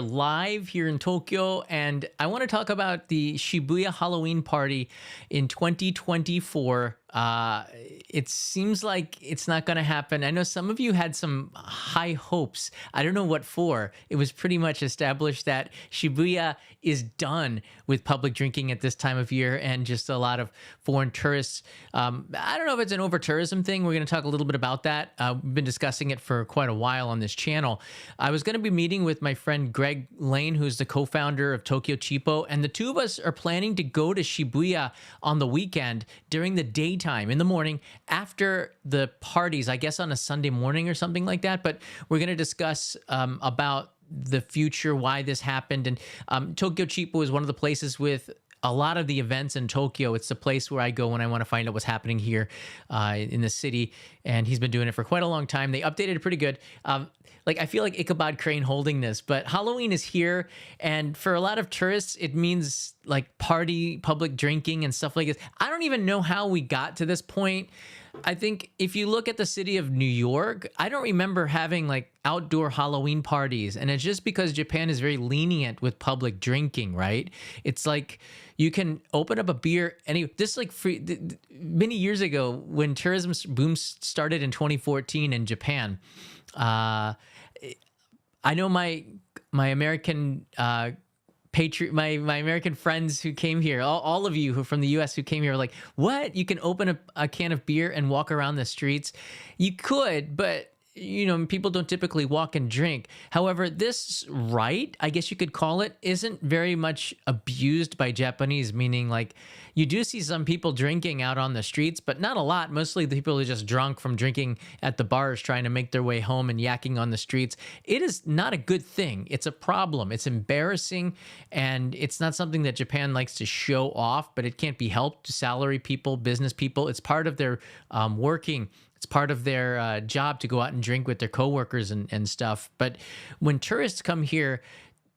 Live here in Tokyo, and I want to talk about the Shibuya Halloween party in 2024. It seems like it's not going to happen. I know some of you had some high hopes. I don't know what for. It was pretty much established that Shibuya is done with public drinking at this time of year and just a lot of foreign tourists. I don't know if it's an over tourism thing. We're going to talk a little bit about that. We've been discussing it for quite a while on this channel. I was going to be meeting with my friend Greg Lane, who's the co-founder of Tokyo Cheapo, and the two of us are planning to go to Shibuya on the weekend during the daytime, in the morning, after the parties, I guess on a Sunday morning or something like that. But we're going to discuss about the future, why this happened. And Tokyo Cheapo is one of the places with a lot of the events in Tokyo. It's the place where I go when I want to find out what's happening here in the city. And he's been doing it for quite a long time. They updated it pretty good. I feel like Ichabod Crane holding this, but Halloween is here. And for a lot of tourists, it means like party, public drinking and stuff like this. I don't even know how we got to this point. I think if you look at the city of New York, I don't remember having like outdoor Halloween parties. And it's just because Japan is very lenient with public drinking, right? It's like you can open up a beer this like many years ago when tourism boom started in 2014 in Japan. I know my American my American friends who came here, all of you who are from the US who came here are like, what? You can open a can of beer and walk around the streets? You could, but people don't typically walk and drink. However, this right, I guess you could call it, isn't very much abused by Japanese, meaning like you do see some people drinking out on the streets, but not a lot. Mostly the people are just drunk from drinking at the bars, trying to make their way home and yakking on the streets. It is not a good thing. It's a problem. It's embarrassing, and it's not something that Japan likes to show off, but it can't be helped. Salary people, business people, it's part of their working. It's part of their job to go out and drink with their coworkers and stuff. But when tourists come here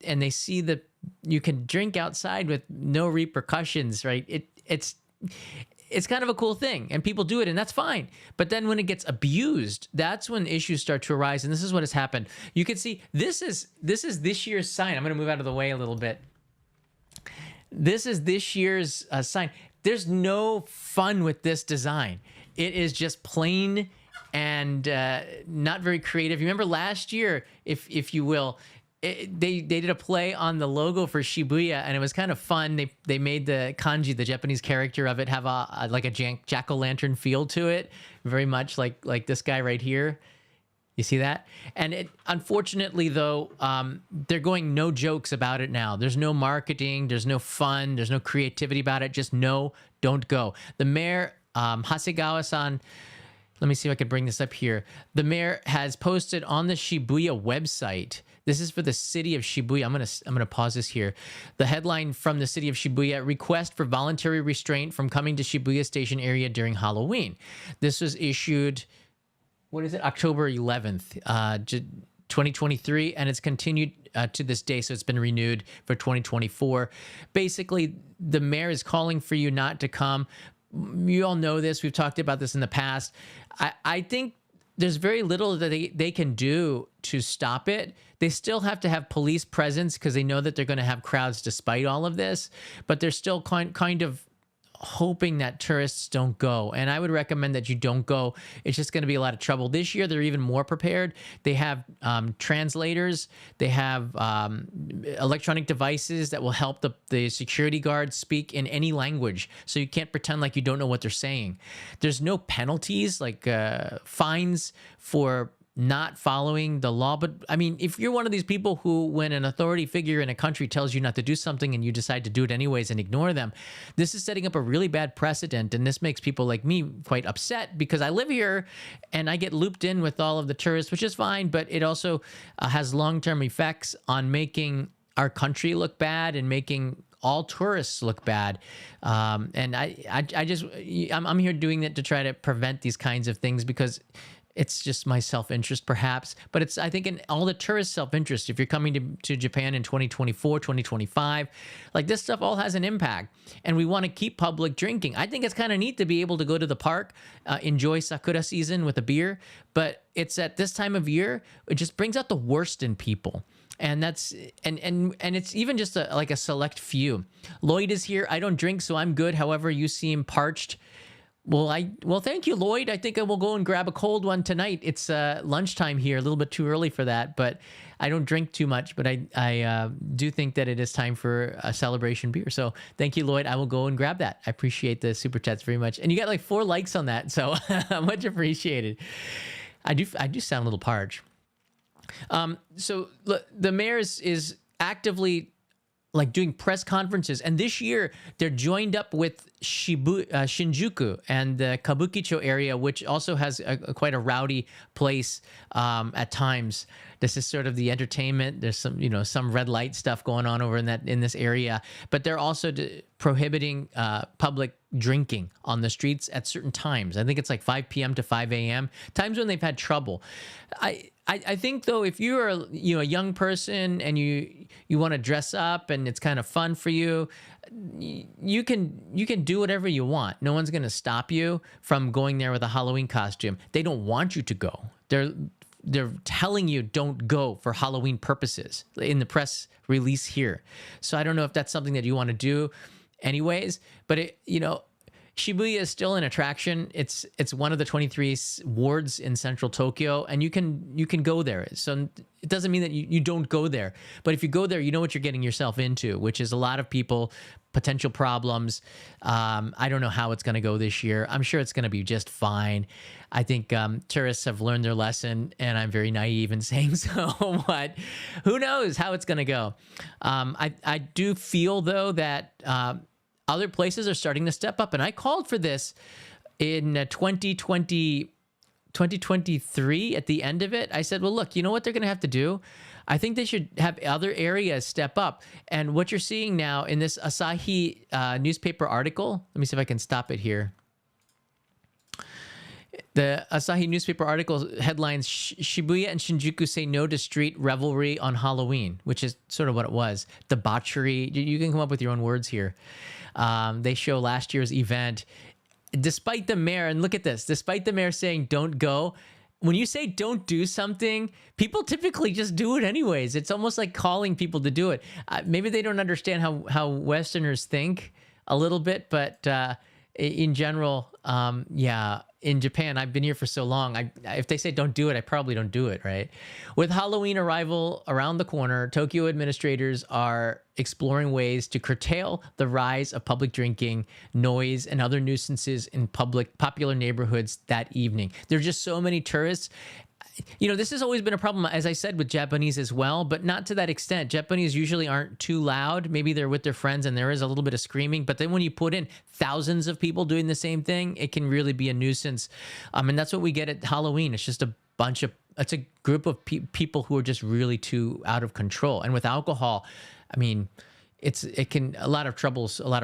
and they see that you can drink outside with no repercussions, right? It's kind of a cool thing, and people do it, and that's fine. But then when it gets abused, that's when issues start to arise, and this is what has happened. You can see this is this year's sign. I'm going to move out of the way a little bit. This is this year's sign. There's no fun with this design. It is just plain and not very creative. You remember last year, if you will, they did a play on the logo for Shibuya, and it was kind of fun. They made the kanji, the Japanese character of it, have a jack-o'-lantern feel to it, very much like this guy right here. You see that? And unfortunately, though, they're going no jokes about it now. There's no marketing. There's no fun. There's no creativity about it. Just no, don't go. The mayor, Hasegawa-san, let me see if I could bring this up here. The mayor has posted on the Shibuya website. This is for the city of Shibuya. I'm gonna pause this here. The headline from the city of Shibuya: request for voluntary restraint from coming to Shibuya station area during Halloween. This was issued, what is it, October 11th, 2023, and it's continued to this day, so it's been renewed for 2024. Basically, the mayor is calling for you not to come. You all know this. We've talked about this in the past. I think there's very little that they can do to stop it. They still have to have police presence because they know that they're going to have crowds despite all of this, but they're still kind of hoping that tourists don't go. And I would recommend that you don't go. It's just going to be a lot of trouble. This year, they're even more prepared. They have translators. They have electronic devices that will help the security guards speak in any language. So you can't pretend like you don't know what they're saying. There's no penalties like fines for not following the law. But I mean, if you're one of these people who, when an authority figure in a country tells you not to do something and you decide to do it anyways and ignore them, this is setting up a really bad precedent. And this makes people like me quite upset because I live here and I get looped in with all of the tourists, which is fine, but it also has long-term effects on making our country look bad and making all tourists look bad. And I'm here doing it to try to prevent these kinds of things because it's just my self-interest, perhaps, but it's, I think, in all the tourist self-interest. If you're coming to Japan in 2024, 2025, like this stuff all has an impact, and we want to keep public drinking. I think it's kind of neat to be able to go to the park, enjoy Sakura season with a beer, but it's at this time of year, it just brings out the worst in people. and that's and it's even just like a select few. Lloyd is here. I don't drink, so I'm good. However, you seem parched. Well, thank you, Lloyd. I think I will go and grab a cold one tonight. It's lunchtime here, a little bit too early for that, but I don't drink too much. But I do think that it is time for a celebration beer. So thank you, Lloyd. I will go and grab that. I appreciate the super chats very much, and you got like 4 likes on that, so much appreciated. I do sound a little parched. So look, the mayor is actively like doing press conferences, and this year they're joined up with Shinjuku and the Kabukicho area, which also has quite a rowdy place at times. This is sort of the entertainment. There's some red light stuff going on over in this area, but they're also prohibiting public drinking on the streets at certain times. I think it's like 5 p.m. to 5 a.m. times when they've had trouble. I think though, if you're a young person and you want to dress up and it's kind of fun for you, you can do whatever you want. No one's going to stop you from going there with a Halloween costume. They don't want you to go. They're telling you don't go for Halloween purposes in the press release here. So I don't know if that's something that you want to do anyways, but Shibuya is still an attraction. It's one of the 23 wards in central Tokyo, and you can go there. So it doesn't mean that you don't go there. But if you go there, you know what you're getting yourself into, which is a lot of people, potential problems. I don't know how it's going to go this year. I'm sure it's going to be just fine. I think tourists have learned their lesson, and I'm very naive in saying so. But who knows how it's going to go? I do feel, though, that other places are starting to step up. And I called for this in 2023 at the end of it. I said, well, look, you know what they're going to have to do? I think they should have other areas step up. And what you're seeing now in this Asahi newspaper article, let me see if I can stop it here. The Asahi newspaper article headlines, Shibuya and Shinjuku say no to street revelry on Halloween, which is sort of what it was. Debauchery. You can come up with your own words here. They show last year's event. Despite the mayor, and look at this, despite the mayor saying don't go, when you say don't do something, people typically just do it anyways. It's almost like calling people to do it. Maybe they don't understand how Westerners think a little bit, but in general, yeah. In Japan, I've been here for so long. If they say don't do it, I probably don't do it, right? With Halloween arrival around the corner, Tokyo administrators are exploring ways to curtail the rise of public drinking, noise, and other nuisances in popular neighborhoods that evening. There are just so many tourists. This has always been a problem, as I said, with Japanese as well, but not to that extent. Japanese usually aren't too loud. Maybe they're with their friends and there is a little bit of screaming, but then when you put in thousands of people doing the same thing, it can really be a nuisance. And that's what we get at Halloween. It's just it's a group of people who are just really too out of control. And with alcohol, I mean, a lot of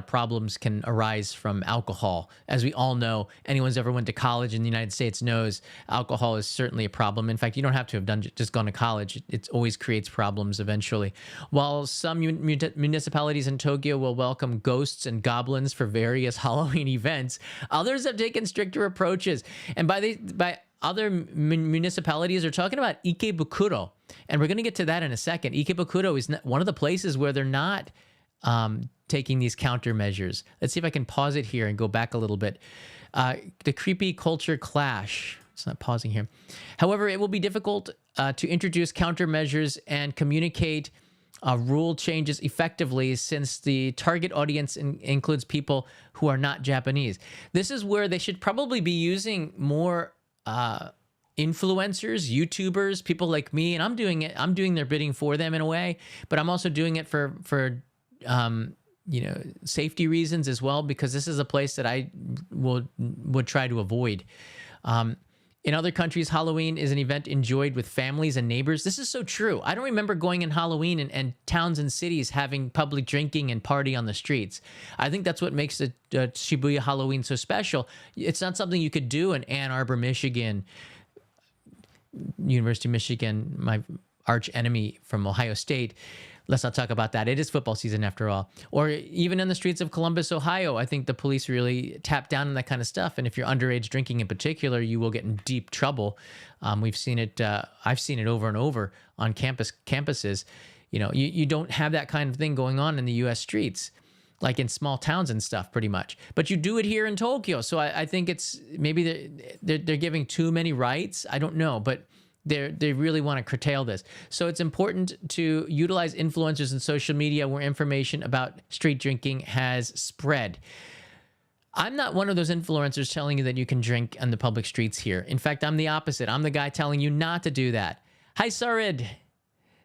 problems can arise from alcohol. As we all know, anyone's ever went to college in the United States knows alcohol is certainly a problem. In fact, you don't have to have just gone to college. It always creates problems eventually. While some municipalities in Tokyo will welcome ghosts and goblins for various Halloween events, others have taken stricter approaches. And by other municipalities are talking about Ikebukuro. And we're going to get to that in a second. Ikebukuro is one of the places where they're not taking these countermeasures. Let's see if I can pause it here and go back a little bit. The creepy culture clash. It's not pausing here. However, it will be difficult to introduce countermeasures and communicate rule changes effectively since the target audience includes people who are not Japanese. This is where they should probably be using more influencers, YouTubers, people like me, and I'm doing it. I'm doing their bidding for them in a way, but I'm also doing it for safety reasons as well, because this is a place that I would try to avoid. In other countries, Halloween is an event enjoyed with families and neighbors. This is so true. I don't remember going in Halloween and towns and cities having public drinking and party on the streets. I think that's what makes the Shibuya Halloween so special. It's not something you could do in Ann Arbor, Michigan, University of Michigan, my arch enemy from Ohio State. let's not talk about that. It is football season after all. Or even in the streets of Columbus, Ohio, I think the police really tap down on that kind of stuff. And if you're underage drinking in particular, you will get in deep trouble. We've seen it. I've seen it over and over on campuses. You don't have that kind of thing going on in the U.S. streets, like in small towns and stuff, pretty much. But you do it here in Tokyo. So I think it's maybe they're giving too many rights. I don't know, but they really want to curtail this. So it's important to utilize influencers and social media where information about street drinking has spread. I'm not one of those influencers telling you that you can drink on the public streets here. In fact, I'm the opposite. I'm the guy telling you not to do that. Hi, Sarid.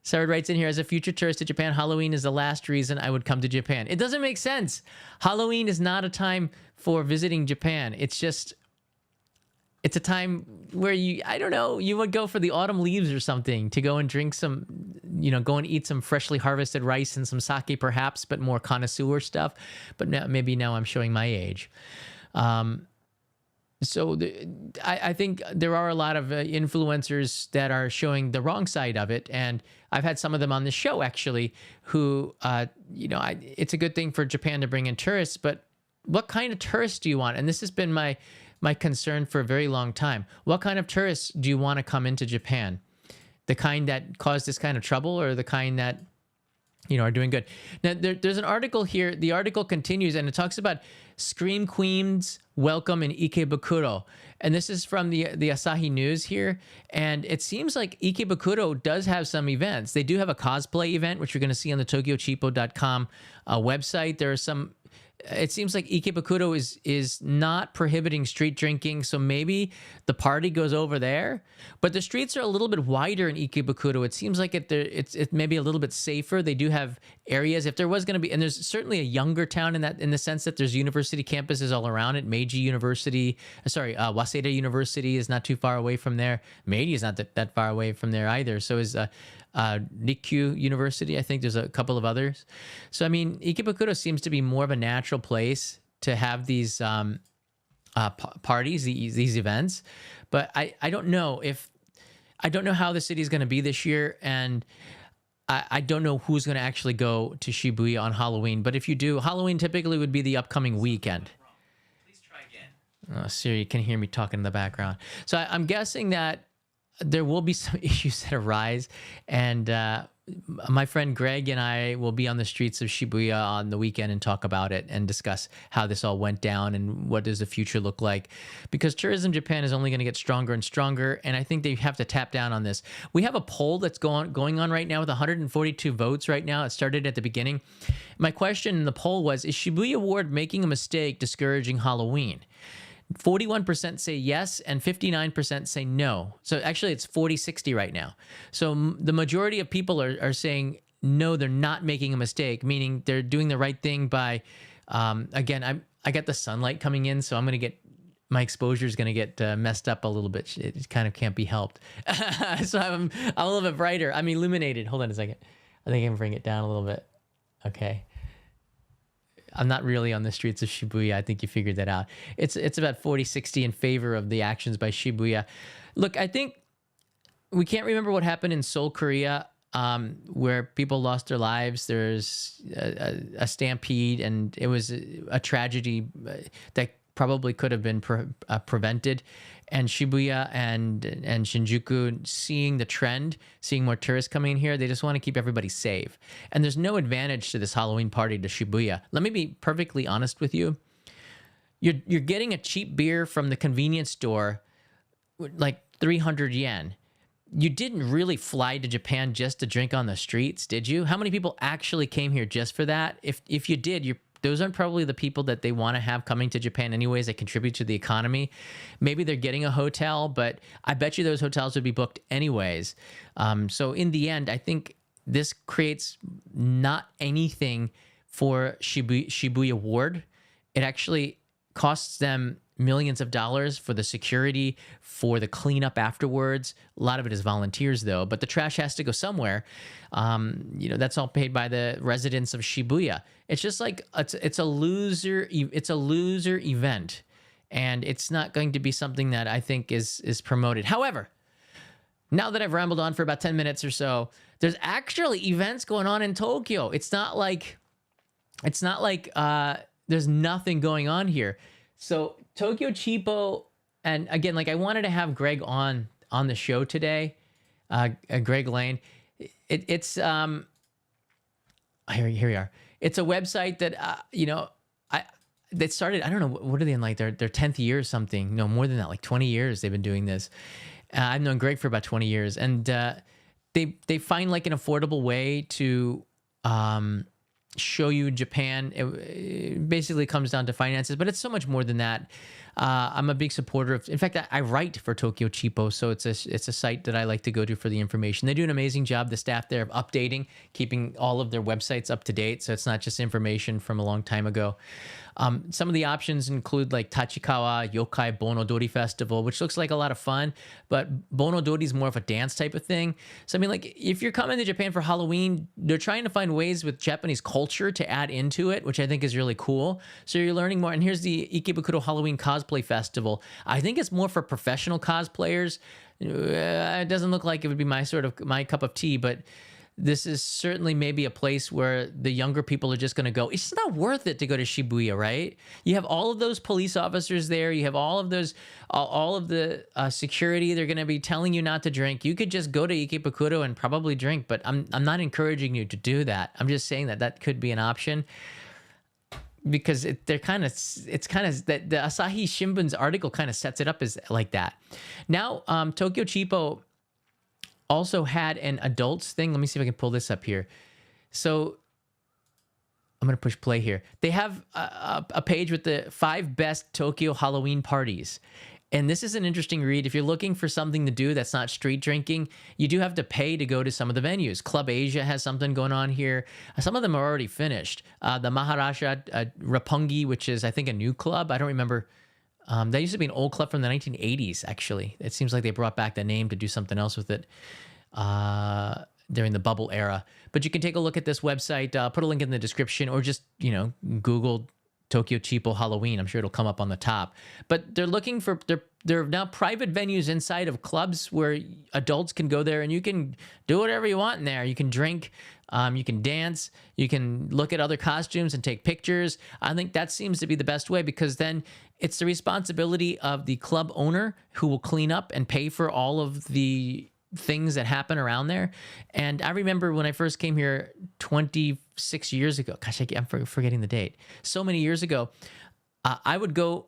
Sarid writes in here, as a future tourist to Japan, Halloween is the last reason I would come to Japan. It doesn't make sense. Halloween is not a time for visiting Japan. It's a time where I don't know, you would go for the autumn leaves or something to go and drink some, go and eat some freshly harvested rice and some sake perhaps, but more connoisseur stuff. But maybe now I'm showing my age. So I think there are a lot of influencers that are showing the wrong side of it. And I've had some of them on the show, actually, who, it's a good thing for Japan to bring in tourists, but what kind of tourists do you want? And this has been my concern for a very long time. What kind of tourists do you want to come into Japan? The kind that cause this kind of trouble, or the kind that, are doing good? Now, there's an article here. The article continues, and it talks about Scream Queens welcome in Ikebukuro. And this is from the Asahi News here. And it seems like Ikebukuro does have some events. They do have a cosplay event, which you're going to see on the tokyocheapo.com website. There are some... It seems like Ikebukuro is not prohibiting street drinking, so maybe the party goes over there. But the streets are a little bit wider in Ikebukuro. It seems like it's maybe a little bit safer. They do have areas. If there was going to be, and there's certainly a younger town in the sense that there's university campuses all around it. Waseda University is not too far away from there. Meiji is not that far away from there either. So is Rikkyu University. I think there's a couple of others. So, I mean, Ikebukuro seems to be more of a natural place to have these parties, these events. But I don't know how the city is going to be this year. And I don't know who's going to actually go to Shibuya on Halloween. But if you do, Halloween typically would be the upcoming weekend. Please try again. Oh, Siri, you can hear me talking in the background. So I'm guessing that there will be some issues that arise, and my friend Greg and I will be on the streets of Shibuya on the weekend and talk about it and discuss how this all went down and what does the future look like, because tourism Japan is only going to get stronger and stronger, and I think they have to tap down on this. We have a poll that's going on right now with 142 votes right now. It started at the beginning. My question in the poll was, is Shibuya Ward making a mistake discouraging Halloween? 41% say yes, and 59% say no. So actually, it's 40-60 right now. So the majority of people are saying, no, they're not making a mistake, meaning they're doing the right thing by, again, I got the sunlight coming in, so my exposure is going to get messed up a little bit. It kind of can't be helped. So I'm a little bit brighter. I'm illuminated. Hold on a second. I think I can bring it down a little bit. Okay. I'm not really on the streets of Shibuya. I think you figured that out. It's about 40-60 in favor of the actions by Shibuya. Look, I think we can't remember what happened in Seoul, Korea, where people lost their lives. There's a stampede, and it was a tragedy that probably could have been prevented. And Shibuya and Shinjuku, seeing the trend, seeing more tourists coming in here, they just want to keep everybody safe. And there's no advantage to this Halloween party to Shibuya. Let me be perfectly honest with you. You're getting a cheap beer from the convenience store, like 300 yen. You didn't really fly to Japan just to drink on the streets, did you? How many people actually came here just for that? If you did, those aren't probably the people that they want to have coming to Japan anyways, that contribute to the economy. Maybe they're getting a hotel, but I bet you those hotels would be booked anyways. So in the end, I think this creates not anything for Shibuya Ward. It actually costs them millions of dollars for the security, for the cleanup afterwards. A lot of it is volunteers, though, but the trash has to go somewhere. That's all paid by the residents of Shibuya. It's just like it's a loser event, and it's not going to be something that I think is promoted. However, now that I've rambled on for about 10 minutes or so, There's actually events going on in Tokyo. It's not like there's nothing going on here. So Tokyo Cheapo, and again, like I wanted to have Greg on the show today. Greg Lane. It's here we are. It's a website that I that started. I don't know, what are they in, like their 10th year or something? No, more than that, like 20 years they've been doing this. I've known Greg for about 20 years, and they find like an affordable way to show you Japan. It basically comes down to finances, but it's so much more than that. I'm a big supporter of. In fact, I write for Tokyo Cheapo, so it's a site that I like to go to for the information. They do an amazing job. The staff there of updating, keeping all of their websites up to date, so it's not just information from a long time ago. Some of the options include like Tachikawa Yokai Bonodori Festival, which looks like a lot of fun, but Bonodori is more of a dance type of thing. So, I mean, like if you're coming to Japan for Halloween, they're trying to find ways with Japanese culture to add into it, which I think is really cool. So you're learning more. And here's the Ikebukuro Halloween Cosplay Festival. I think it's more for professional cosplayers. It doesn't look like it would be my cup of tea, but this is certainly maybe a place where the younger people are just going to go. It's not worth it to go to Shibuya, right? You have all of those police officers there. You have all of the security. They're going to be telling you not to drink. You could just go to Ikebukuro and probably drink, but I'm not encouraging you to do that. I'm just saying that could be an option, because the Asahi Shimbun's article kind of sets it up as like that. Now, Tokyo Cheapo also had an adults thing. Let me see if I can pull this up here. So I'm going to push play here. They have a page with the 5 best Tokyo Halloween parties. And this is an interesting read. If you're looking for something to do that's not street drinking, you do have to pay to go to some of the venues. Club Asia has something going on here. Some of them are already finished. The Maharaja Roppongi, which is, I think, a new club. I don't remember. That used to be an old club from the 1980s, actually. It seems like they brought back the name to do something else with it during the bubble era. But you can take a look at this website. Put a link in the description, or just, Google Tokyo Cheapo Halloween. I'm sure it'll come up on the top. But they're looking for, they're now private venues inside of clubs where adults can go there and you can do whatever you want in there. You can drink, you can dance, you can look at other costumes and take pictures. I think that seems to be the best way, because then it's the responsibility of the club owner, who will clean up and pay for all of the things that happen around there. And I remember when I first came here 26 years ago, gosh, I'm forgetting the date, so many years ago, I would go,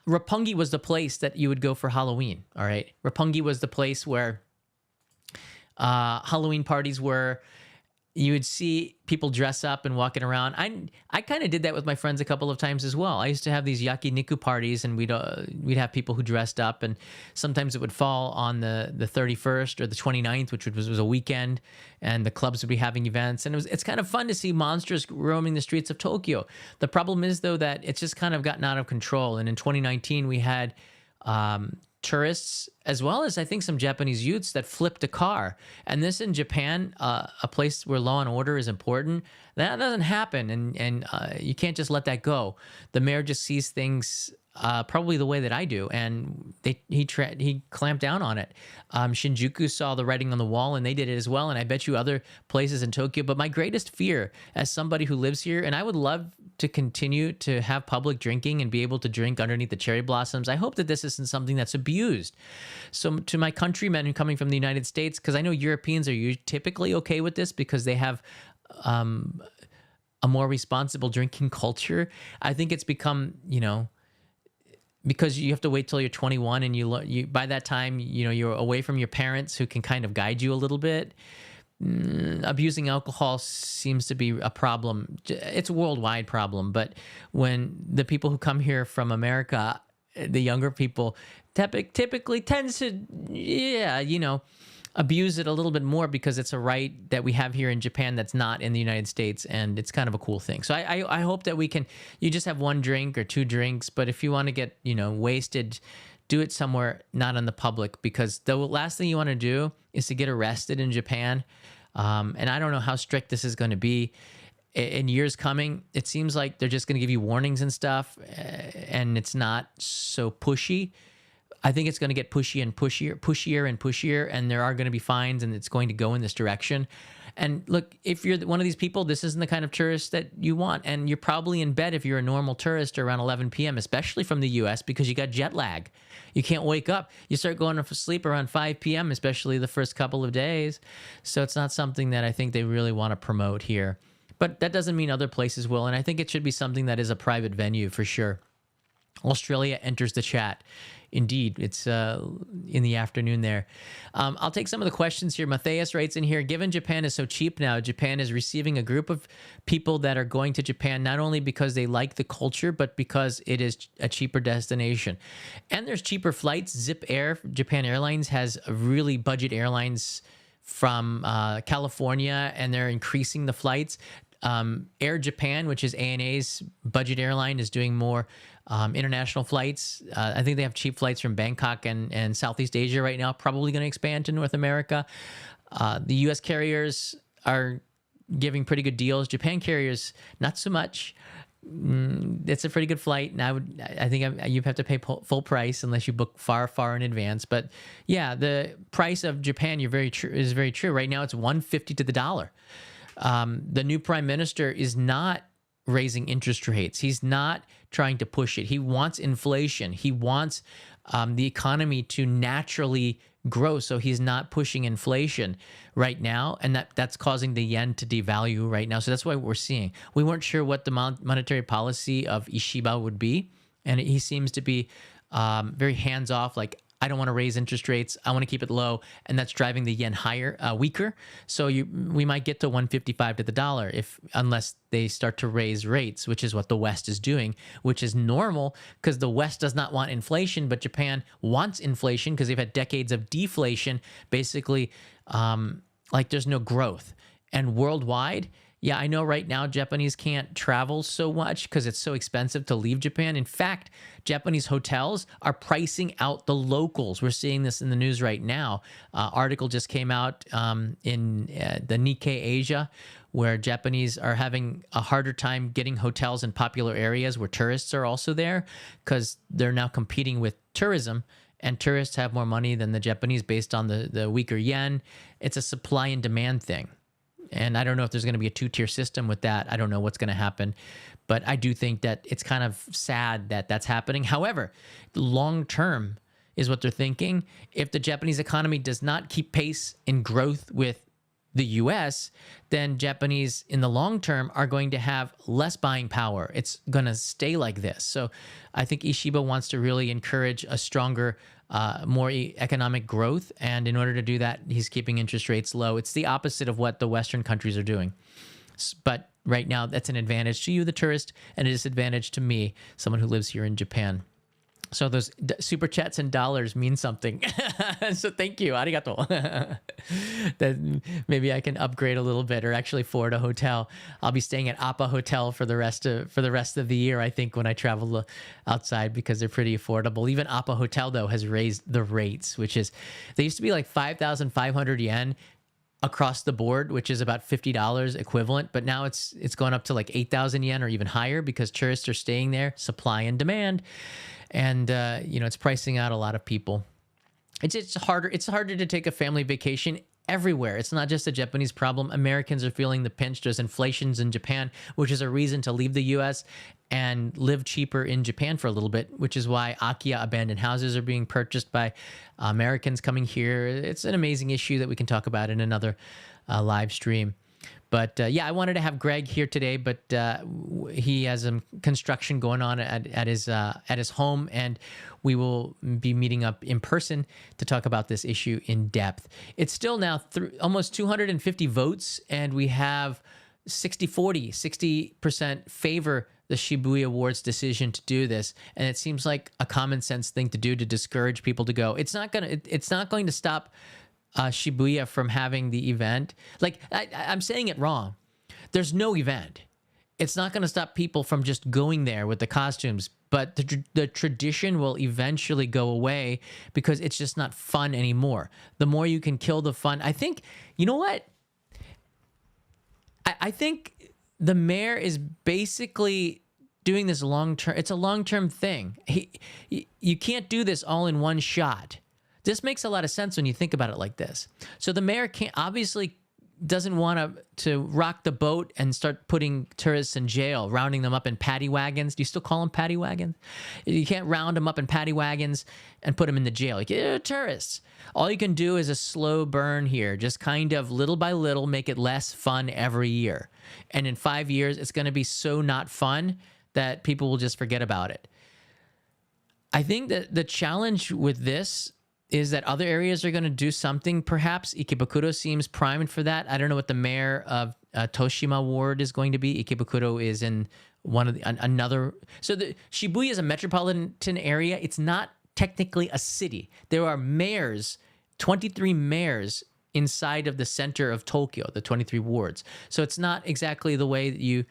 Roppongi was the place that you would go for Halloween, all right? Roppongi was the place where Halloween parties were. You would see people dress up and walking around. I kind of did that with my friends a couple of times as well. I used to have these yakiniku parties, and we'd have people who dressed up, and sometimes it would fall on the 31st or the 29th, which was a weekend, and the clubs would be having events, and it's kind of fun to see monsters roaming the streets of Tokyo. The problem is, though, that it's just kind of gotten out of control, and in 2019 we had tourists, as well as I think some Japanese youths, that flipped a car. And this in Japan, a place where law and order is important, that doesn't happen, and you can't just let that go. The mayor just sees things probably the way that I do, and he clamped down on it. Shinjuku saw the writing on the wall, and they did it as well, and I bet you other places in Tokyo. But my greatest fear, as somebody who lives here, and I would love to continue to have public drinking and be able to drink underneath the cherry blossoms, I hope that this isn't something that's abused. So to my countrymen who coming from the United States, because I know Europeans are typically okay with this because they have a more responsible drinking culture. I think it's become, because you have to wait till you're 21, and you by that time, you're away from your parents who can kind of guide you a little bit. Abusing alcohol seems to be a problem. It's a worldwide problem, but when the people who come here from America, the younger people, typically tends to, abuse it a little bit more, because it's a right that we have here in Japan that's not in the United States, and it's kind of a cool thing. So I hope that you just have 1 drink or 2 drinks, but if you want to get, wasted, do it somewhere not in the public, because the last thing you want to do is to get arrested in Japan. And I don't know how strict this is going to be in years coming. It seems like they're just going to give you warnings and stuff, and it's not so pushy. I think it's going to get pushier and pushier, and there are going to be fines, and it's going to go in this direction. And look, if you're one of these people, this isn't the kind of tourist that you want. And you're probably in bed if you're a normal tourist around 11 p.m., especially from the US, because you got jet lag. You can't wake up. You start going to sleep around 5 p.m., especially the first couple of days. So it's not something that I think they really want to promote here. But that doesn't mean other places will. And I think it should be something that is a private venue for sure. Australia enters the chat. Indeed, it's in the afternoon there. I'll take some of the questions here. Matthias writes in here, given Japan is so cheap now, Japan is receiving a group of people that are going to Japan not only because they like the culture, but because it is a cheaper destination. And there's cheaper flights. Zip Air, Japan Airlines, has really budget airlines from California, and they're increasing the flights. Air Japan, which is ANA's budget airline, is doing more international flights. I think they have cheap flights from Bangkok and Southeast Asia right now, probably going to expand to North America. The U.S. carriers are giving pretty good deals. Japan carriers, not so much. It's a pretty good flight, and I think you have to pay full price unless you book far in advance. But yeah, the price of Japan is very true. Right now, it's 150 to the dollar. The new prime minister is not raising interest rates. He's not trying to push it. He wants inflation. He wants the economy to naturally grow, so he's not pushing inflation right now, and that's causing the yen to devalue right now. So that's what we're seeing. We weren't sure what the monetary policy of Ishiba would be, and he seems to be very hands-off, like, I don't want to raise interest rates. I want to keep it low, and that's driving the yen weaker. So we might get to 155 to the dollar unless they start to raise rates, which is what the West is doing, which is normal because the West does not want inflation, but Japan wants inflation because they've had decades of deflation, basically like there's no growth. And worldwide, yeah, I know right now Japanese can't travel so much because it's so expensive to leave Japan. In fact, Japanese hotels are pricing out the locals. We're seeing this in the news right now. Article just came out in the Nikkei Asia, where Japanese are having a harder time getting hotels in popular areas where tourists are also there because they're now competing with tourism. And tourists have more money than the Japanese based on the weaker yen. It's a supply and demand thing. And I don't know if there's going to be a two-tier system with that. I don't know what's going to happen. But I do think that it's kind of sad that that's happening. However, long-term is what they're thinking. If the Japanese economy does not keep pace in growth with the U.S., then Japanese in the long term are going to have less buying power. It's going to stay like this. So I think Ishiba wants to really encourage a stronger, more economic growth. And in order to do that, he's keeping interest rates low. It's the opposite of what the Western countries are doing. But right now, that's an advantage to you, the tourist, and a disadvantage to me, someone who lives here in Japan. So those super chats and dollars mean something. So thank you, arigato. That maybe I can upgrade a little bit, or actually afford a hotel. I'll be staying at Appa Hotel for the rest of the year, I think, when I travel outside, because they're pretty affordable. Even Appa Hotel though has raised the rates, which is, they used to be like 5,500 yen across the board, which is about $50 equivalent, but now it's going up to like 8,000 yen or even higher because tourists are staying there, supply and demand. And it's pricing out a lot of people. It's harder to take a family vacation everywhere. It's not just a Japanese problem. Americans are feeling the pinch. There's inflations in Japan, which is a reason to leave the US and live cheaper in Japan for a little bit, which is why Akiya abandoned houses are being purchased by Americans coming here. It's an amazing issue that we can talk about in another live stream. But yeah, I wanted to have Greg here today, but he has some construction going on at his home, and we will be meeting up in person to talk about this issue in depth. It's still now almost 250 votes, and we have 60% favor the Shibuya Ward's decision to do this, and it seems like a common sense thing to do to discourage people to go. It's not going to stop Shibuya from having the event. Like, I'm saying it wrong. There's no event. It's not going to stop people from just going there with the costumes, but the tradition will eventually go away because it's just not fun anymore. The more you can kill the fun, I think, you know what? I think the mayor is basically doing this long-term. It's a long-term thing. You can't do this all in one shot. This makes a lot of sense when you think about it like this. So the mayor can't, obviously doesn't want to rock the boat and start putting tourists in jail, rounding them up in paddy wagons. Do you still call them paddy wagons? You can't round them up in paddy wagons and put them in the jail. Like, tourists. All you can do is a slow burn here, just kind of little by little make it less fun every year. And in 5 years, it's going to be so not fun that people will just forget about it. I think that the challenge with this is that other areas are going to do something. Perhaps Ikebukuro seems primed for that. I don't know what the mayor of Toshima Ward is going to be. Ikebukuro is in one of the another. So the Shibuya is a metropolitan area. It's not technically a city. There are mayors, 23 mayors inside of the center of Tokyo, the 23 wards. So it's not exactly the way that you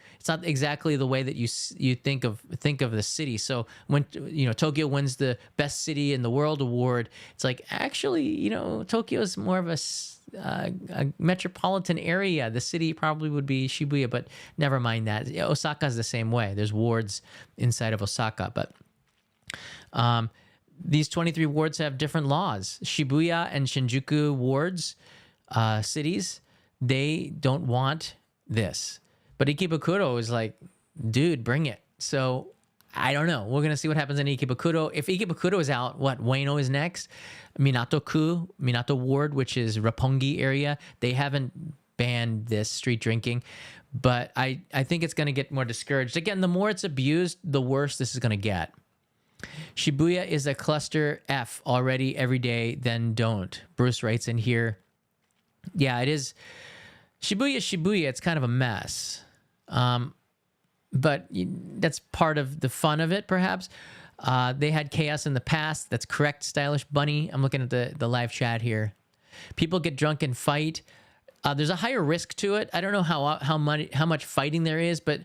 think of the city. So when Tokyo wins the best city in the world award, it's like, actually, Tokyo is more of a metropolitan area. The city probably would be Shibuya, but never mind that. Osaka is the same way. There's wards inside of Osaka, but these 23 wards have different laws. Shibuya and Shinjuku wards, cities, they don't want this. But Ikebukuro is like, dude, bring it. So I don't know. We're going to see what happens in Ikebukuro. If Ikebukuro is out, Ueno is next. Minato Ward, which is Roppongi area, they haven't banned this street drinking. But I think it's going to get more discouraged. Again, the more it's abused, the worse this is going to get. Shibuya is a cluster F already every day, then don't. Bruce writes in here. Yeah, it is. Shibuya, it's kind of a mess. But that's part of the fun of it, perhaps. They had chaos in the past. That's correct, Stylish Bunny. I'm looking at the live chat here. People get drunk and fight. There's a higher risk to it. I don't know how much fighting there is, but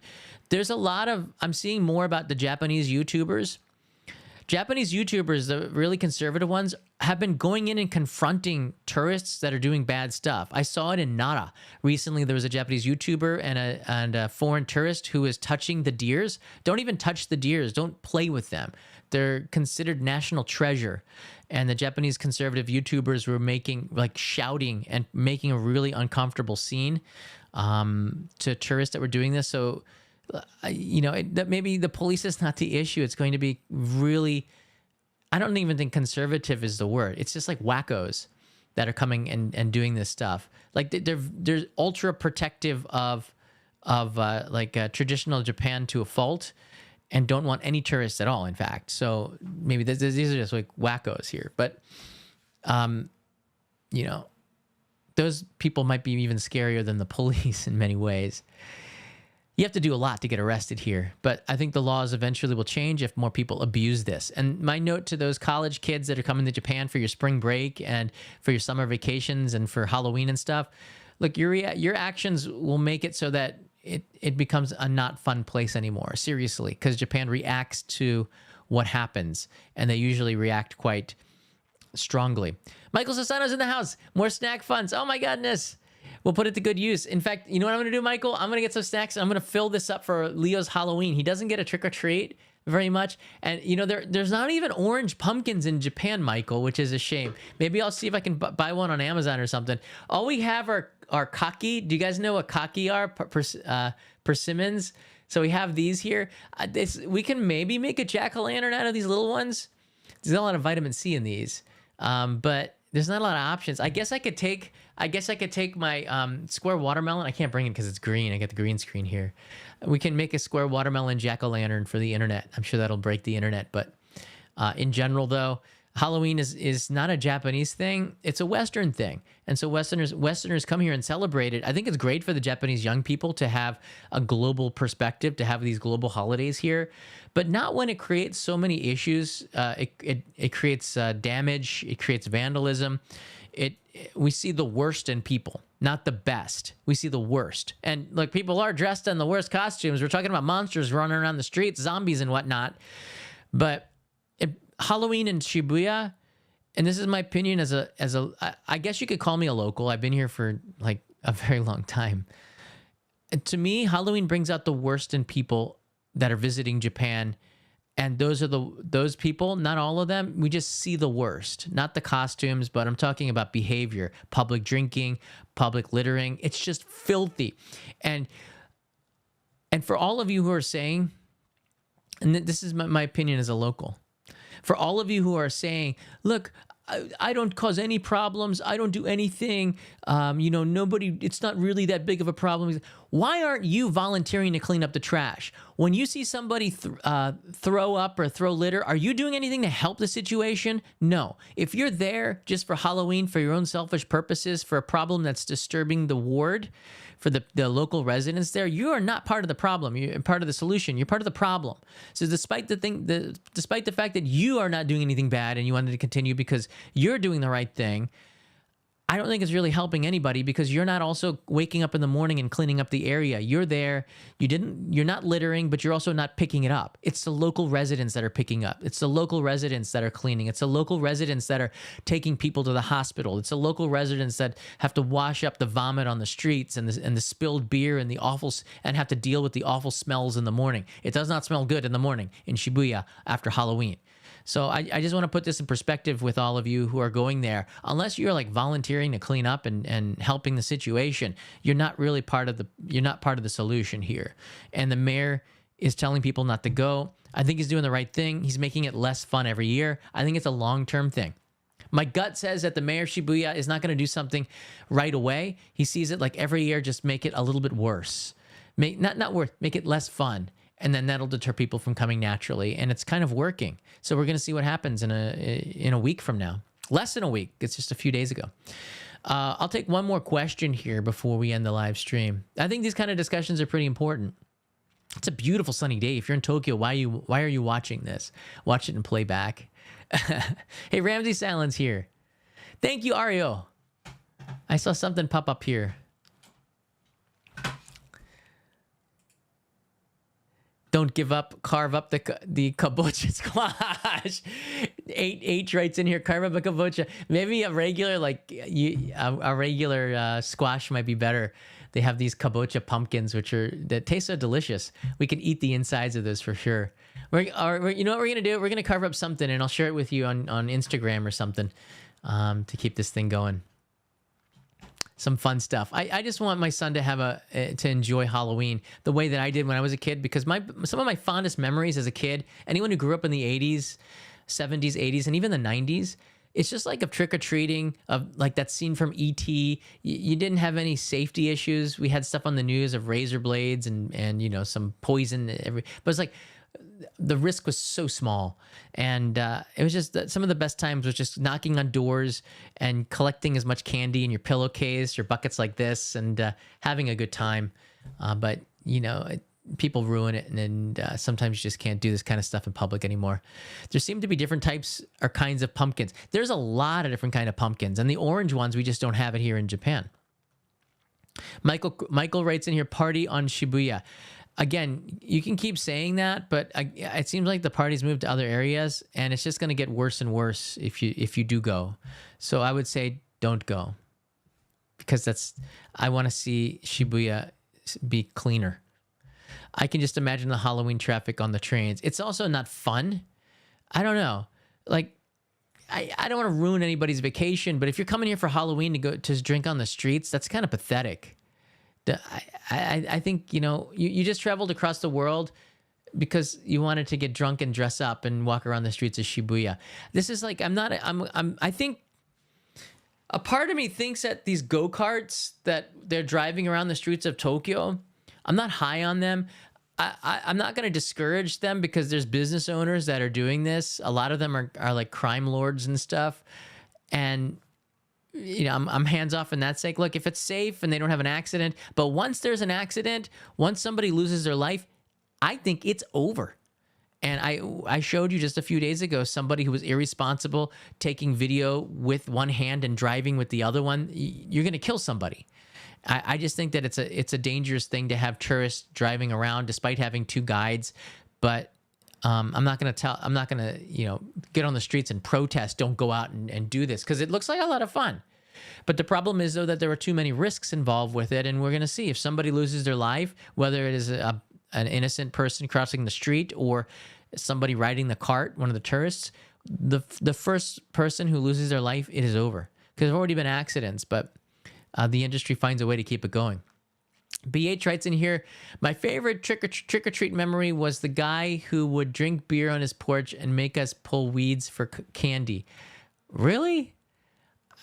there's a lot of... I'm seeing more about the Japanese YouTubers. Japanese YouTubers, the really conservative ones, have been going in and confronting tourists that are doing bad stuff. I saw it in Nara. Recently, there was a Japanese YouTuber and a foreign tourist who was touching the deers. Don't even touch the deers. Don't play with them. They're considered national treasure. And the Japanese conservative YouTubers were shouting and making a really uncomfortable scene to tourists that were doing this. So... that maybe the police is not the issue. It's going to be really, I don't even think conservative is the word. It's just like wackos that are coming and doing this stuff. Like they're ultra protective of traditional Japan to a fault, and don't want any tourists at all. In fact, so maybe these are just like wackos here. But those people might be even scarier than the police in many ways. You have to do a lot to get arrested here, but I think the laws eventually will change if more people abuse this. And my note to those college kids that are coming to Japan for your spring break and for your summer vacations and for Halloween and stuff, look, your actions will make it so that it becomes a not fun place anymore, seriously, because Japan reacts to what happens, and they usually react quite strongly. Michael Sasano's in the house. More snack funds. Oh my goodness. We'll put it to good use. In fact, you know what I'm going to do, Michael? I'm going to get some snacks, and I'm going to fill this up for Leo's Halloween. He doesn't get a trick-or-treat very much. And, there's not even orange pumpkins in Japan, Michael, which is a shame. Maybe I'll see if I can buy one on Amazon or something. All we have are kaki. Do you guys know what kaki are? Persimmons. So we have these here. We can maybe make a jack-o'-lantern out of these little ones. There's not a lot of vitamin C in these. But there's not a lot of options. I guess I could take my square watermelon. I can't bring it because it's green. I got the green screen here. We can make a square watermelon jack-o'-lantern for the internet. I'm sure that'll break the internet. But in general, though, Halloween is not a Japanese thing. It's a Western thing. And so Westerners come here and celebrate it. I think it's great for the Japanese young people to have a global perspective, to have these global holidays here, but not when it creates so many issues. It creates damage. It creates vandalism. We see the worst in people, not the best. We see the worst. And look, people are dressed in the worst costumes. We're talking about monsters running around the streets, zombies and whatnot. But Halloween in Shibuya, and this is my opinion I guess you could call me a local. I've been here for like a very long time. And to me, Halloween brings out the worst in people that are visiting Japan, And those people, not all of them, we just see the worst. Not the costumes, but I'm talking about behavior, public drinking, public littering. It's just filthy. And for all of you who are saying, and this is my opinion as a local, for all of you who are saying, look, I don't cause any problems. I don't do anything. Nobody, it's not really that big of a problem. Why aren't you volunteering to clean up the trash? When you see somebody throw up or throw litter, are you doing anything to help the situation? No. If you're there just for Halloween, for your own selfish purposes, for a problem that's disturbing the ward, for the local residents there, you are not part of the problem. You're part of the solution. You're part of the problem. So despite the fact that you are not doing anything bad and you wanted to continue because you're doing the right thing, I don't think it's really helping anybody because you're not also waking up in the morning and cleaning up the area. You're there. You're not littering, but you're also not picking it up. It's the local residents that are picking up. It's the local residents that are cleaning. It's the local residents that are taking people to the hospital. It's the local residents that have to wash up the vomit on the streets and the spilled beer and and have to deal with the awful smells in the morning. It does not smell good in the morning in Shibuya after Halloween. So I just want to put this in perspective with all of you who are going there. Unless you're like volunteering to clean up and helping the situation, you're not part of the solution here. And the mayor is telling people not to go. I think he's doing the right thing. He's making it less fun every year. I think it's a long-term thing. My gut says that the mayor of Shibuya is not going to do something right away. He sees it like every year, just make it a little bit worse. Make it less fun. And then that'll deter people from coming naturally. And it's kind of working. So we're going to see what happens in a week from now. Less than a week. It's just a few days ago. I'll take one more question here before we end the live stream. I think these kind of discussions are pretty important. It's a beautiful sunny day. If you're in Tokyo, why are you watching this? Watch it in playback. Hey, Ramsey Silence here. Thank you, Ario. I saw something pop up here. Don't give up. Carve up the kabocha squash. H writes in here. Carve up a kabocha. Maybe a regular squash might be better. They have these kabocha pumpkins, that taste so delicious. We can eat the insides of those for sure. You know what we're gonna do? We're gonna carve up something, and I'll share it with you on Instagram or something to keep this thing going. Some fun stuff. I just want my son to enjoy Halloween the way that I did when I was a kid, because some of my fondest memories as a kid, anyone who grew up in the 80s, 70s, 80s, and even the 90s, it's just like of trick-or-treating, of like that scene from E.T. You didn't have any safety issues. We had stuff on the news of razor blades and some poison. But it's like the risk was so small, and it was just some of the best times was just knocking on doors and collecting as much candy in your pillowcase, your buckets like this, and having a good time. But people ruin it, and sometimes you just can't do this kind of stuff in public anymore. There seem to be different types or kinds of pumpkins. There's a lot of different kind of pumpkins, and the orange ones, we just don't have it here in Japan. Michael writes in here, party on Shibuya. Again, you can keep saying that, but it seems like the party's moved to other areas, and it's just going to get worse and worse if you do go. So I would say don't go, because I want to see Shibuya be cleaner. I can just imagine the Halloween traffic on the trains. It's also not fun. I don't know. Like, I don't want to ruin anybody's vacation, but if you're coming here for Halloween to drink on the streets, that's kind of pathetic. I think, you just traveled across the world because you wanted to get drunk and dress up and walk around the streets of Shibuya. This is like, I think a part of me thinks that these go-karts that they're driving around the streets of Tokyo, I'm not high on them. I'm not going to discourage them because there's business owners that are doing this. A lot of them are like crime lords and stuff. And I'm hands off in that sake. Look, if it's safe and they don't have an accident, but once there's an accident, once somebody loses their life, I think it's over. And I showed you just a few days ago somebody who was irresponsible, taking video with one hand and driving with the other one. You're going to kill somebody. I just think that it's a dangerous thing to have tourists driving around despite having two guides. But I'm not going to get on the streets and protest, don't go out and do this, because it looks like a lot of fun. But the problem is, though, that there are too many risks involved with it, and we're going to see if somebody loses their life, whether it is an innocent person crossing the street or somebody riding the cart, one of the tourists, the first person who loses their life, it is over. Because there have already been accidents, but the industry finds a way to keep it going. BH writes in here, my favorite trick-or-treat memory was the guy who would drink beer on his porch and make us pull weeds for candy. Really?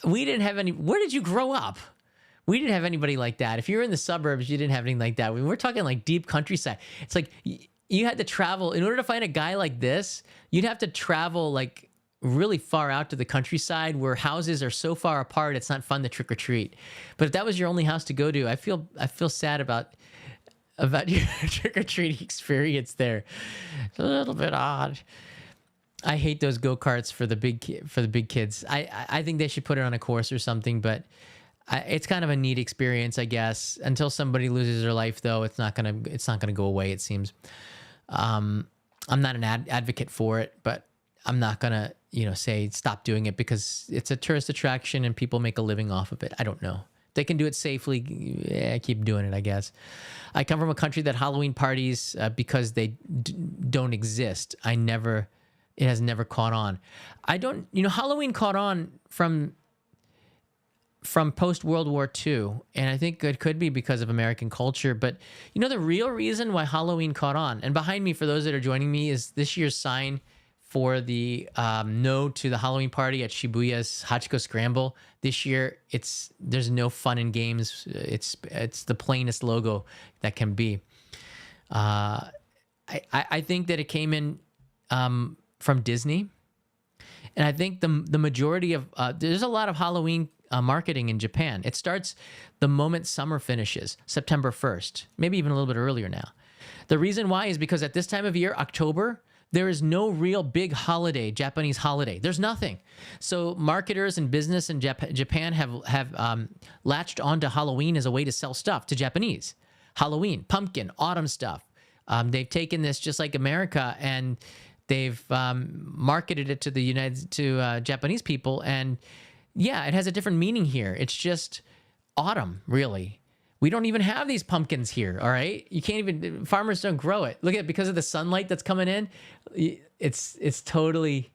We didn't have any. Where did you grow up? We didn't have anybody like that. If you were in the suburbs, you didn't have anything like that. We're talking like deep countryside. It's like you had to travel. In order to find a guy like this, you'd have to travel like really far out to the countryside where houses are so far apart it's not fun to trick or treat. But if that was your only house to go to, I feel sad about your trick or treating experience there. It's a little bit odd. I hate those go-karts for the big kids. I think they should put it on a course or something, but it's kind of a neat experience, I guess. Until somebody loses their life, though, it's not gonna go away, it seems. I'm not an advocate for it, but I'm not gonna say stop doing it because it's a tourist attraction and people make a living off of it. I don't know. They can do it safely. Yeah, keep doing it, I guess. I come from a country that Halloween parties, because they don't exist. It has never caught on. Halloween caught on from post World War II, and I think it could be because of American culture. But the real reason why Halloween caught on, and behind me for those that are joining me, is this year's sign for the no to the Halloween party at Shibuya's Hachiko Scramble. This year, there's no fun and games. It's the plainest logo that can be. I think that it came in from Disney, and I think the majority of there's a lot of Halloween marketing in Japan. It starts the moment summer finishes, September 1st, maybe even a little bit earlier now. The reason why is because at this time of year, October, there is no real big holiday, Japanese holiday. There's nothing. So marketers and business in Japan have latched onto Halloween as a way to sell stuff to Japanese. Halloween, pumpkin, autumn stuff. They've taken this just like America, and they've marketed it to Japanese people, and yeah, it has a different meaning here. It's just autumn, really. We don't even have these pumpkins here, all right? You can't even, farmers don't grow it. Look at it, because of the sunlight that's coming in, it's totally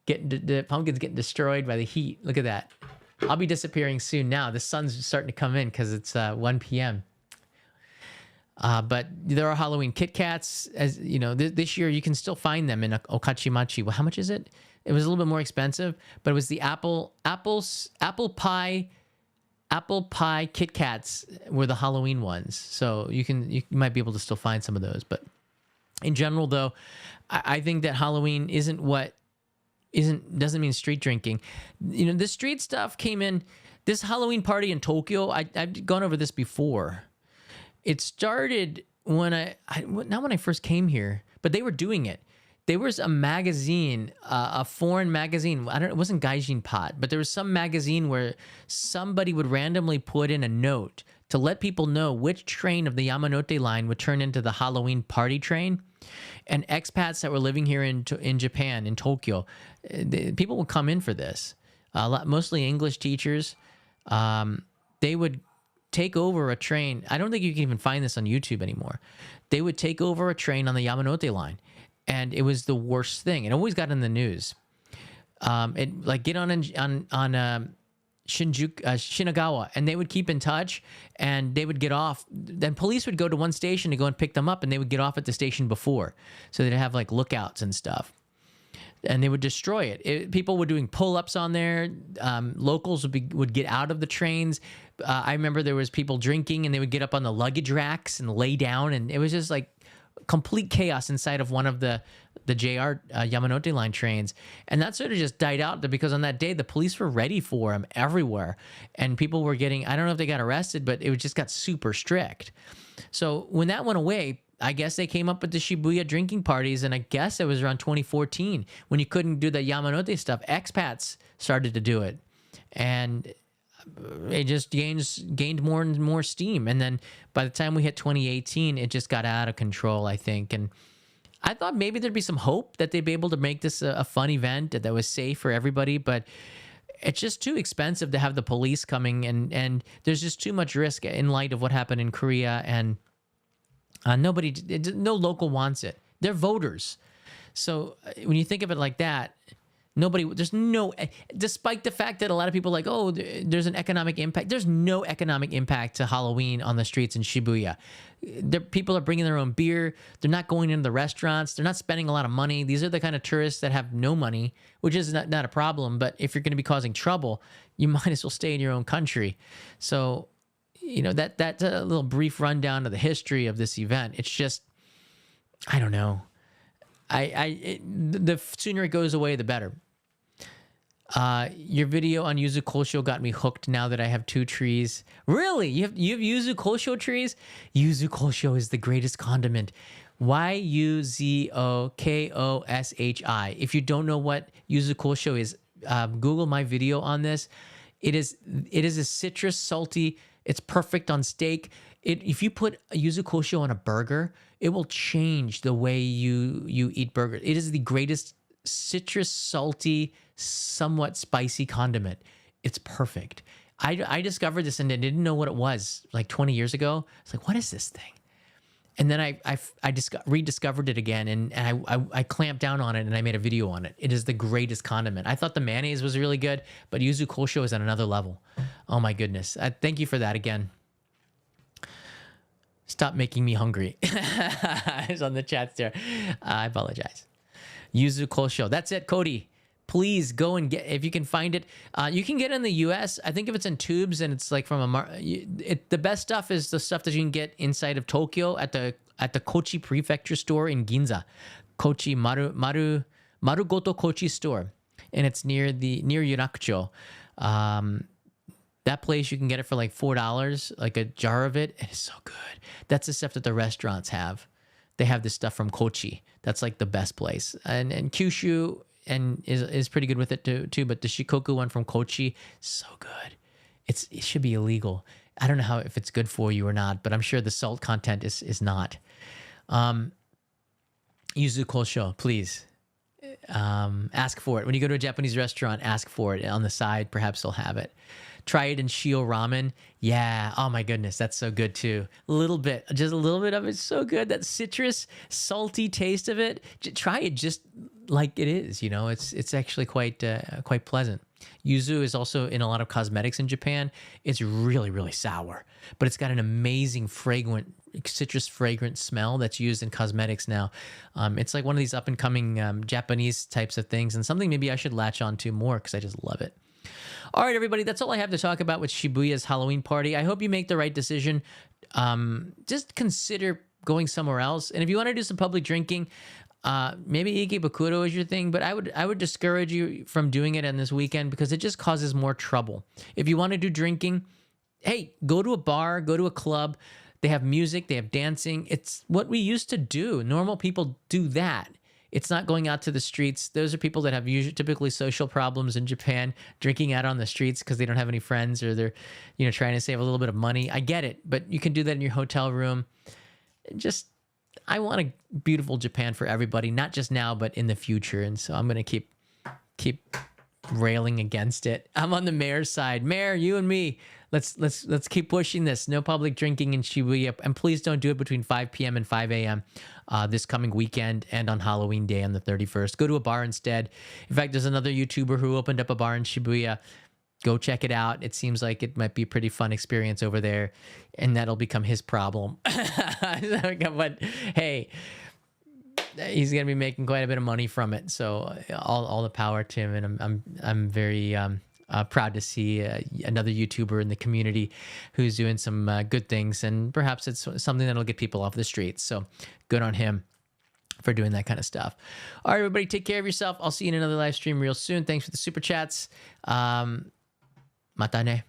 the pumpkin's getting destroyed by the heat. Look at that. I'll be disappearing soon now. The sun's starting to come in because it's 1 p.m. But there are Halloween Kit Kats. As you know, this year you can still find them in Okachimachi. Well, how much is it? It was a little bit more expensive, but it was the apple pie Kit Kats were the Halloween ones. So you might be able to still find some of those. But in general, though, I think that Halloween doesn't mean street drinking. The street stuff came in. This Halloween party in Tokyo, I've gone over this before. It started not when I first came here, but they were doing it. There was a magazine, a foreign magazine. It wasn't Gaijin Pot, but there was some magazine where somebody would randomly put in a note to let people know which train of the Yamanote line would turn into the Halloween party train. And expats that were living here in Japan, in Tokyo, people would come in for this. Mostly English teachers. They would take over a train. I don't think you can even find this on YouTube anymore. They would take over a train on the Yamanote line. And it was the worst thing. It always got in the news. Get on Shinjuku, Shinagawa, and they would keep in touch, and they would get off. Then police would go to one station to go and pick them up, and they would get off at the station before, so they'd have like lookouts and stuff. And they would destroy it. People were doing pull-ups on there. Locals would get out of the trains. I remember there was people drinking, and they would get up on the luggage racks and lay down, and it was just like complete chaos inside of one of the JR Yamanote line trains. And that sort of just died out because on that day, the police were ready for them everywhere. And people were getting, I don't know if they got arrested, but it just got super strict. So when that went away, I guess they came up with the Shibuya drinking parties. And I guess it was around 2014 when you couldn't do the Yamanote stuff. Expats started to do it. And it just gained more and more steam. And then by the time we hit 2018, it just got out of control, I think. And I thought maybe there'd be some hope that they'd be able to make this a fun event that was safe for everybody. But it's just too expensive to have the police coming. And there's just too much risk in light of what happened in Korea. And no local wants it. They're voters. So when you think of it like that, there's no, despite the fact that a lot of people are like, oh, there's an economic impact. There's no economic impact to Halloween on the streets in Shibuya. People are bringing their own beer. They're not going into the restaurants. They're not spending a lot of money. These are the kind of tourists that have no money, which is not a problem. But if you're going to be causing trouble, you might as well stay in your own country. So, that's a little brief rundown of the history of this event. It's just, I don't know. The sooner it goes away, the better. Your video on Yuzu Kosho got me hooked now that I have 2 trees. Really? You have Yuzu Kosho trees? Yuzu Kosho is the greatest condiment. Yuzukoshi. If you don't know what Yuzu Kosho is, Google my video on this. It is a citrus, salty, it's perfect on steak. If you put a Yuzu Kosho on a burger, it will change the way you eat burgers. It is the greatest citrus, salty, somewhat spicy condiment. It's perfect. I discovered this and I didn't know what it was like 20 years ago. It's like, what is this thing? And then I rediscovered it again, and I clamped down on it, and I made a video on it. It is the greatest condiment. I thought the mayonnaise was really good, but Yuzu Kosho is at another level. Oh my goodness. Thank you for that again. Stop making me hungry. It's on the chat there. I apologize. Yuzu Kosho. That's it, Cody. Please go and get, if you can find it. You can get it in the US. I think if it's in tubes and it's like from the best stuff is the stuff that you can get inside of Tokyo at the Kochi Prefecture store in Ginza. Kochi Marugoto Kochi store. And it's near Yurakucho. That place, you can get it for like $4, like a jar of it. It is so good. That's the stuff that the restaurants have. They have this stuff from Kochi. That's like the best place. And Kyushu is pretty good with it too. But the Shikoku one from Kochi, so good. It should be illegal. I don't know if it's good for you or not, but I'm sure the salt content is not. Yuzu Kosho, please. Ask for it. When you go to a Japanese restaurant, ask for it. On the side, perhaps they'll have it. Try it in Shio ramen. Yeah. Oh my goodness. That's so good too. Just a little bit of it's so good. That citrus, salty taste of it. Try it just like it is. It's actually quite pleasant. Yuzu is also in a lot of cosmetics in Japan. It's really, really sour, but it's got an amazing citrus fragrant smell that's used in cosmetics now. It's like one of these up and coming Japanese types of things, and something maybe I should latch on to more because I just love it. All right, everybody, that's all I have to talk about with Shibuya's Halloween party. I hope you make the right decision. Just consider going somewhere else. And if you want to do some public drinking, maybe Ikebukuro is your thing, but I would discourage you from doing it on this weekend because it just causes more trouble. If you want to do drinking, hey, go to a bar, go to a club. They have music, they have dancing. It's what we used to do. Normal people do that. It's not going out to the streets. Those are people that have typically social problems in Japan, drinking out on the streets because they don't have any friends or they're, trying to save a little bit of money. I get it, but you can do that in your hotel room. I want a beautiful Japan for everybody, not just now, but in the future. And so I'm going to keep railing against it. I'm on the mayor's side. Mayor, you and me, let's keep pushing this. No public drinking in Shibuya, and please don't do it between 5 p.m. and 5 a.m. This coming weekend and on Halloween Day on the 31st. Go to a bar instead. In fact, there's another YouTuber who opened up a bar in Shibuya. Go check it out. It seems like it might be a pretty fun experience over there, and that'll become his problem. But hey, he's gonna be making quite a bit of money from it. So all the power to him, and I'm very proud to see another YouTuber in the community who's doing some good things, and perhaps it's something that'll get people off the streets. So good on him for doing that kind of stuff. All right, everybody, take care of yourself. I'll see you in another live stream real soon. Thanks for the super chats. Mata ne.